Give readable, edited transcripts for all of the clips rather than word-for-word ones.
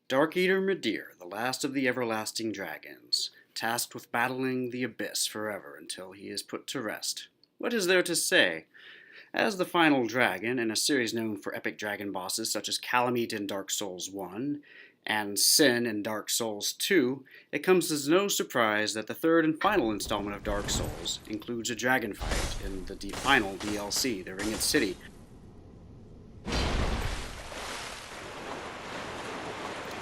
Dark Eater Midir, the last of the everlasting dragons, tasked with battling the abyss forever until he is put to rest. What is there to say? As the final dragon in a series known for epic dragon bosses such as Calamite in Dark Souls 1 and Sin in Dark Souls 2, it comes as no surprise that the third and final installment of Dark Souls includes a dragon fight in the final DLC, the Ringed City.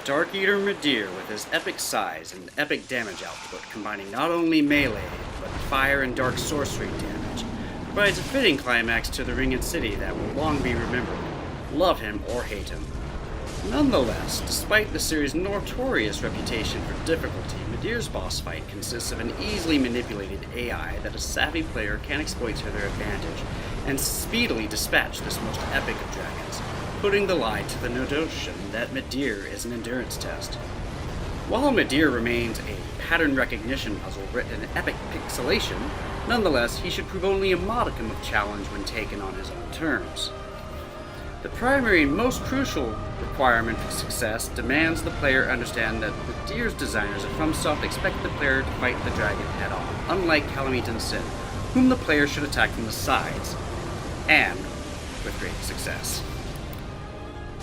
Dark Eater Midir, with his epic size and epic damage output, combining not only melee, but fire and dark sorcery damage, provides a fitting climax to the Ringed City that will long be remembered. Love him or hate him. Nonetheless, despite the series' notorious reputation for difficulty, Midir's boss fight consists of an easily manipulated AI that a savvy player can exploit to their advantage, and speedily dispatch this most epic of dragons, putting the lie to the notion that Midir is an endurance test. While Midir remains a pattern recognition puzzle written in epic pixelation, nonetheless he should prove only a modicum of challenge when taken on his own terms. The primary and most crucial requirement for success demands the player understand that Midir's designers at FromSoft expect the player to fight the dragon head-on, unlike Calamite and Sin, whom the player should attack from the sides, and with great success.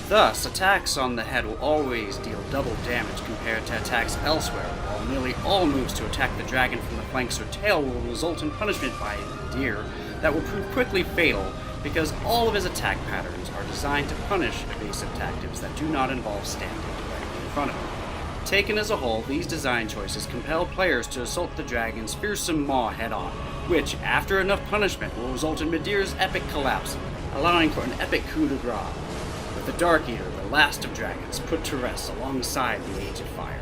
Thus, attacks on the head will always deal double damage compared to attacks elsewhere, while nearly all moves to attack the dragon from the flanks or tail will result in punishment by Midir that will prove quickly fatal because all of his attack patterns are designed to punish evasive tactics that do not involve standing directly in front of him. Taken as a whole, these design choices compel players to assault the dragon's fearsome maw head-on, which, after enough punishment, will result in Midir's epic collapse, allowing for an epic coup de grace, with the Dark Eater, the last of dragons, put to rest alongside the Age of Fire.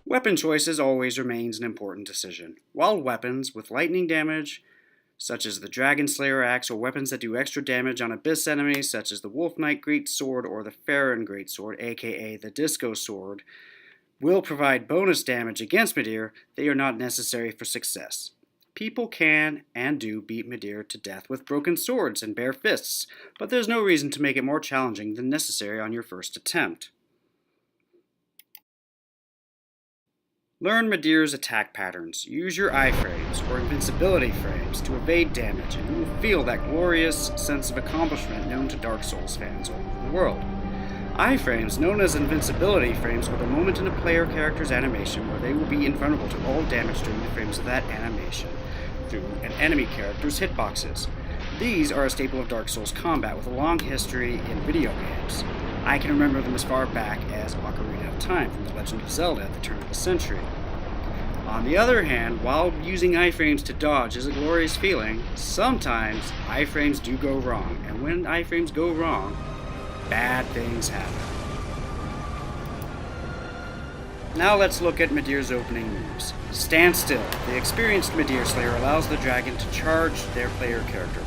Weapon choices always remains an important decision. While weapons with lightning damage, such as the Dragon Slayer Axe, or weapons that do extra damage on Abyss enemies, such as the Wolf Knight Greatsword or the Farron Greatsword, aka the Disco Sword, will provide bonus damage against Midir, they are not necessary for success. People can and do beat Midir to death with broken swords and bare fists, but there's no reason to make it more challenging than necessary on your first attempt. Learn Midir's attack patterns. Use your iframes or invincibility frames to evade damage, and you will feel that glorious sense of accomplishment known to Dark Souls fans all over the world. Iframes, known as invincibility frames, are the moment in a player character's animation where they will be invulnerable to all damage during the frames of that animation through an enemy character's hitboxes. These are a staple of Dark Souls combat with a long history in video games. I can remember them as far back as Ocarina of Time from The Legend of Zelda at the turn of the century. On the other hand, while using iframes to dodge is a glorious feeling, sometimes iframes do go wrong, and when iframes go wrong, bad things happen. Now let's look at Midir's opening moves. Stand still. The experienced Midir Slayer allows the dragon to charge their player character.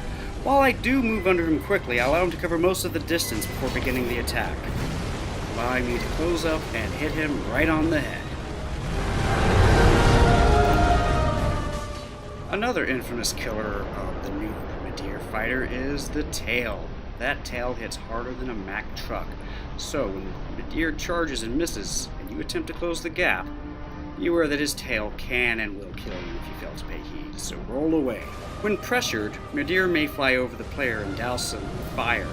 While I do move under him quickly, I allow him to cover most of the distance before beginning the attack, allowing me to close up and hit him right on the head. Another infamous killer of the new Midir fighter is the tail. That tail hits harder than a Mack truck, so when Midir charges and misses, and you attempt to close the gap, be aware that his tail can and will kill you if you fail to pay heed, so roll away. When pressured, Midir may fly over the player and douse them with fire.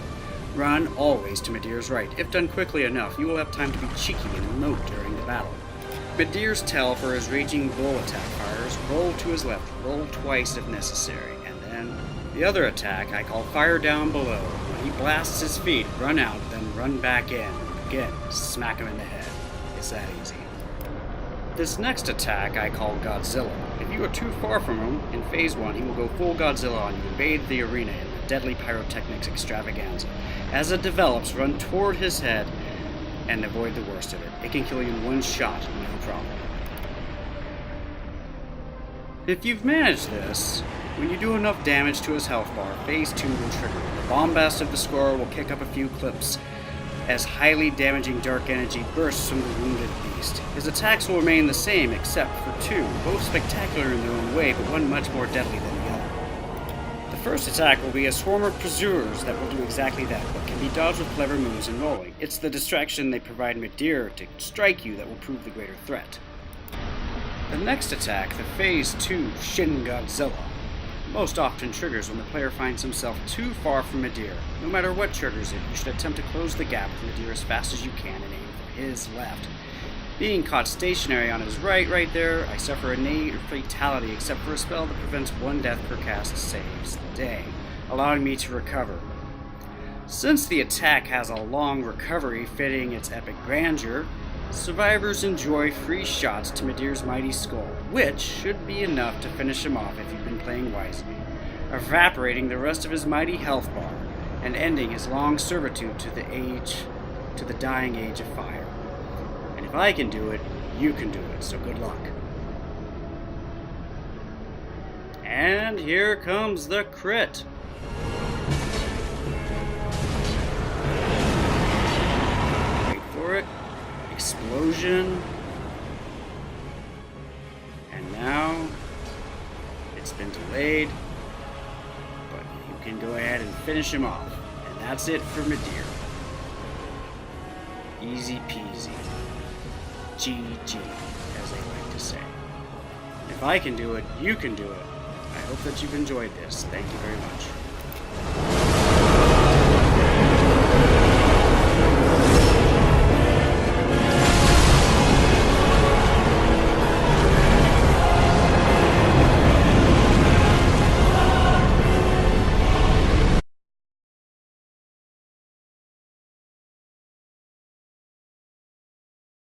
Run always to Midir's right. If done quickly enough, you will have time to be cheeky and emote during the battle. Midir's tail for his raging bull attack fires, roll to his left, roll twice if necessary, and then the other attack I call fire down below. When he blasts his feet, run out, then run back in. Again, smack him in the head. It's that easy. This next attack I call Godzilla. If you are too far from him, in Phase 1 he will go full Godzilla on you and bathe the arena in the deadly pyrotechnics extravaganza. As it develops, run toward his head and avoid the worst of it. It can kill you in one shot, no problem. If you've managed this, when you do enough damage to his health bar, Phase 2 will trigger. The bombast of the score will kick up a few clips, as highly damaging dark energy bursts from the wounded beast. His attacks will remain the same except for two, both spectacular in their own way, but one much more deadly than the other. The first attack will be a swarm of pursuers that will do exactly that, but can be dodged with clever moves and rolling. It's the distraction they provide Midir to strike you that will prove the greater threat. The next attack, the Phase 2 Shin Godzilla, most often triggers when the player finds himself too far from Midir. No matter what triggers it, you should attempt to close the gap with Midir as fast as you can and aim for his left. Being caught stationary on his right there, I suffer a innate fatality except for a spell that prevents one death per cast saves the day, allowing me to recover. Since the attack has a long recovery fitting its epic grandeur, survivors enjoy free shots to Midir's mighty skull, which should be enough to finish him off if you've been playing wisely, evaporating the rest of his mighty health bar and ending his long servitude to the dying age of fire. And if I can do it, you can do it, so good luck. And here comes the crit. Wait for it. Explosion. And now it's been delayed, but you can go ahead and finish him off. And that's it for Midir. Easy peasy. GG, as they like to say. If I can do it, you can do it. I hope that you've enjoyed this. Thank you very much.